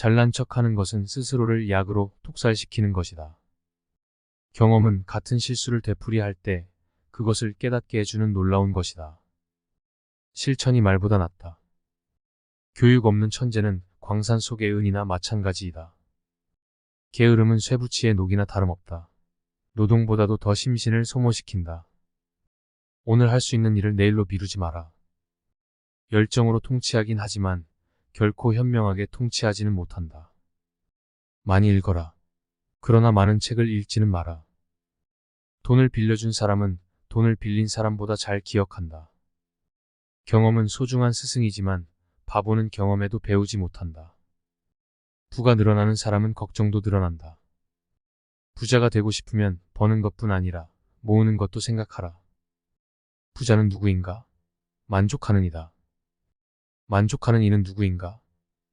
잘난 척하는 것은 스스로를 약으로 독살시키는 것이다. 경험은 같은 실수를 되풀이할 때 그것을 깨닫게 해주는 놀라운 것이다. 실천이 말보다 낫다. 교육 없는 천재는 광산 속의 은이나 마찬가지이다. 게으름은 쇠붙이의 녹이나 다름없다. 노동보다도 더 심신을 소모시킨다. 오늘 할 수 있는 일을 내일로 미루지 마라. 열정으로 통치하긴 하지만 결코 현명하게 통치하지는 못한다. 많이 읽어라. 그러나 많은 책을 읽지는 마라. 돈을 빌려준 사람은 돈을 빌린 사람보다 잘 기억한다. 경험은 소중한 스승이지만 바보는 경험에도 배우지 못한다. 부가 늘어나는 사람은 걱정도 늘어난다. 부자가 되고 싶으면 버는 것뿐 아니라 모으는 것도 생각하라. 부자는 누구인가? 만족하는 이다. 만족하는 이는 누구인가?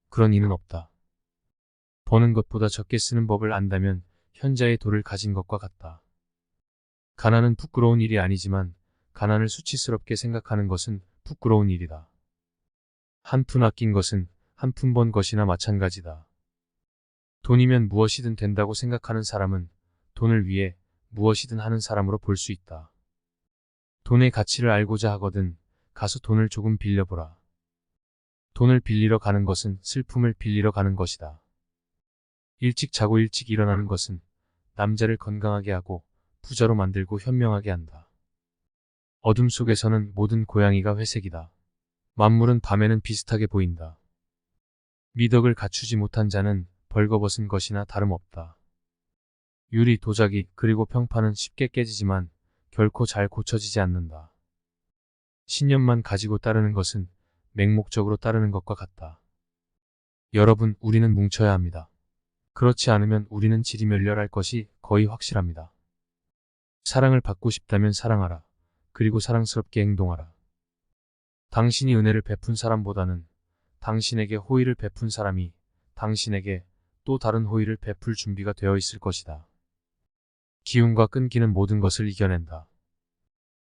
그런 이는 없다. 버는 것보다 적게 쓰는 법을 안다면 현자의 도를 가진 것과 같다. 가난은 부끄러운 일이 아니지만 가난을 수치스럽게 생각하는 것은 부끄러운 일이다. 한 푼 아낀 것은 한 푼 번 것이나 마찬가지다. 돈이면 무엇이든 된다고 생각하는 사람은 돈을 위해 무엇이든 하는 사람으로 볼 수 있다. 돈의 가치를 알고자 하거든 가서 돈을 조금 빌려보라. 돈을 빌리러 가는 것은 슬픔을 빌리러 가는 것이다. 일찍 자고 일찍 일어나는 것은 남자를 건강하게 하고 부자로 만들고 현명하게 한다. 어둠 속에서는 모든 고양이가 회색이다. 만물은 밤에는 비슷하게 보인다. 미덕을 갖추지 못한 자는 벌거벗은 것이나 다름없다. 유리, 도자기, 그리고 평판은 쉽게 깨지지만 결코 잘 고쳐지지 않는다. 신념만 가지고 따르는 것은 맹목적으로 따르는 것과 같다. 여러분, 우리는 뭉쳐야 합니다. 그렇지 않으면 우리는 지리멸렬할 것이 거의 확실합니다. 사랑을 받고 싶다면 사랑하라. 그리고 사랑스럽게 행동하라. 당신이 은혜를 베푼 사람보다는 당신에게 호의를 베푼 사람이 당신에게 또 다른 호의를 베풀 준비가 되어 있을 것이다. 기운과 끈기는 모든 것을 이겨낸다.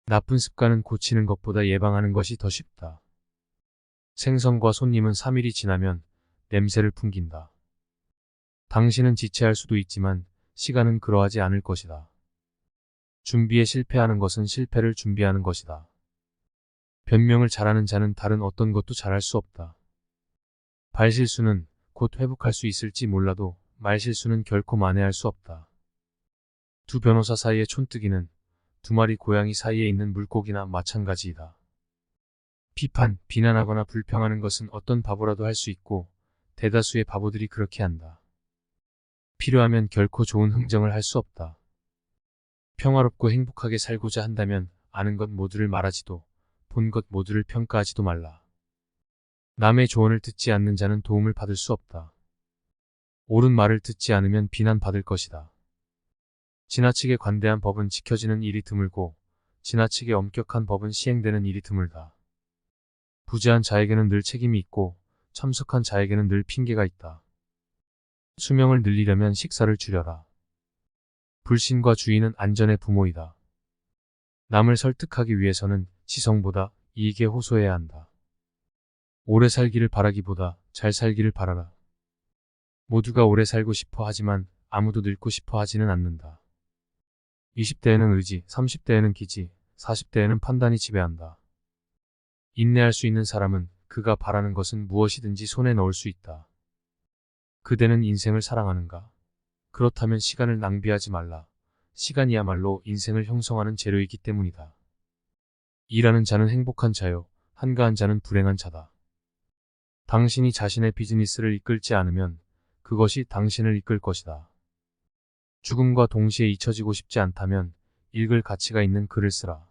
나쁜 습관은 고치는 것보다 예방하는 것이 더 쉽다. 생선과 손님은 3일이 지나면 냄새를 풍긴다. 당신은 지체할 수도 있지만 시간은 그러하지 않을 것이다. 준비에 실패하는 것은 실패를 준비하는 것이다. 변명을 잘하는 자는 다른 어떤 것도 잘할 수 없다. 발실수는 곧 회복할 수 있을지 몰라도 말실수는 결코 만회할 수 없다. 두 변호사 사이의 촌뜨기는 두 마리 고양이 사이에 있는 물고기나 마찬가지이다. 비판, 비난하거나 불평하는 것은 어떤 바보라도 할 수 있고 대다수의 바보들이 그렇게 한다. 필요하면 결코 좋은 흥정을 할 수 없다. 평화롭고 행복하게 살고자 한다면 아는 것 모두를 말하지도 본 것 모두를 평가하지도 말라. 남의 조언을 듣지 않는 자는 도움을 받을 수 없다. 옳은 말을 듣지 않으면 비난받을 것이다. 지나치게 관대한 법은 지켜지는 일이 드물고 지나치게 엄격한 법은 시행되는 일이 드물다. 부재한 자에게는 늘 책임이 있고 참석한 자에게는 늘 핑계가 있다. 수명을 늘리려면 식사를 줄여라. 불신과 주의는 안전의 부모이다. 남을 설득하기 위해서는 지성보다 이익에 호소해야 한다. 오래 살기를 바라기보다 잘 살기를 바라라. 모두가 오래 살고 싶어 하지만 아무도 늙고 싶어 하지는 않는다. 20대에는 의지, 30대에는 기지, 40대에는 판단이 지배한다. 인내할 수 있는 사람은 그가 바라는 것은 무엇이든지 손에 넣을 수 있다. 그대는 인생을 사랑하는가? 그렇다면 시간을 낭비하지 말라. 시간이야말로 인생을 형성하는 재료이기 때문이다. 일하는 자는 행복한 자요, 한가한 자는 불행한 자다. 당신이 자신의 비즈니스를 이끌지 않으면 그것이 당신을 이끌 것이다. 죽음과 동시에 잊혀지고 싶지 않다면 읽을 가치가 있는 글을 쓰라.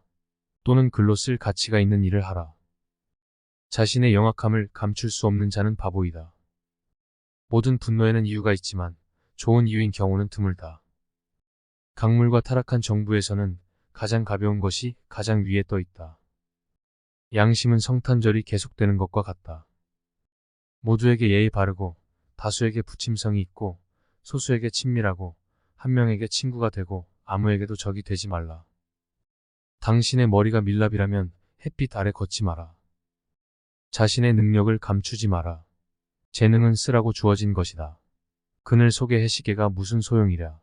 또는 글로 쓸 가치가 있는 일을 하라. 자신의 영악함을 감출 수 없는 자는 바보이다. 모든 분노에는 이유가 있지만 좋은 이유인 경우는 드물다. 강물과 타락한 정부에서는 가장 가벼운 것이 가장 위에 떠 있다. 양심은 성탄절이 계속되는 것과 같다. 모두에게 예의 바르고 다수에게 부침성이 있고 소수에게 친밀하고 한 명에게 친구가 되고 아무에게도 적이 되지 말라. 당신의 머리가 밀랍이라면 햇빛 아래 걷지 마라. 자신의 능력을 감추지 마라. 재능은 쓰라고 주어진 것이다. 그늘 속의 해시계가 무슨 소용이랴.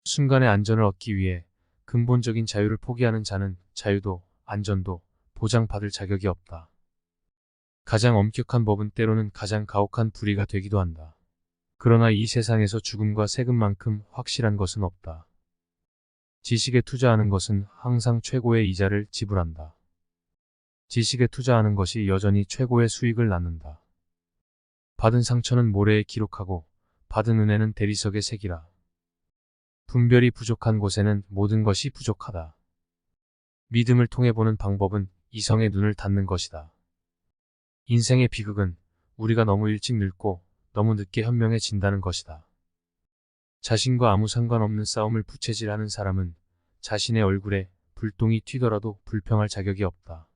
순간의 안전을 얻기 위해 근본적인 자유를 포기하는 자는 자유도 안전도 보장받을 자격이 없다. 가장 엄격한 법은 때로는 가장 가혹한 불의가 되기도 한다. 그러나 이 세상에서 죽음과 세금만큼 확실한 것은 없다. 지식에 투자하는 것은 항상 최고의 이자를 지불한다. 지식에 투자하는 것이 여전히 최고의 수익을 낳는다. 받은 상처는 모래에 기록하고 받은 은혜는 대리석에 새기라. 분별이 부족한 곳에는 모든 것이 부족하다. 믿음을 통해 보는 방법은 이성의 눈을 닫는 것이다. 인생의 비극은 우리가 너무 일찍 늙고 너무 늦게 현명해진다는 것이다. 자신과 아무 상관없는 싸움을 부채질하는 사람은 자신의 얼굴에 불똥이 튀더라도 불평할 자격이 없다.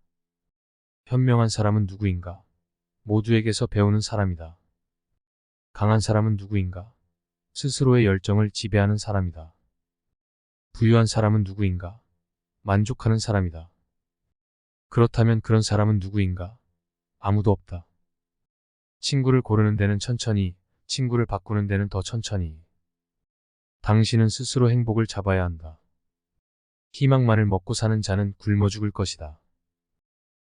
현명한 사람은 누구인가? 모두에게서 배우는 사람이다. 강한 사람은 누구인가? 스스로의 열정을 지배하는 사람이다. 부유한 사람은 누구인가? 만족하는 사람이다. 그렇다면 그런 사람은 누구인가? 아무도 없다. 친구를 고르는 데는 천천히, 친구를 바꾸는 데는 더 천천히. 당신은 스스로 행복을 잡아야 한다. 희망만을 먹고 사는 자는 굶어 죽을 것이다.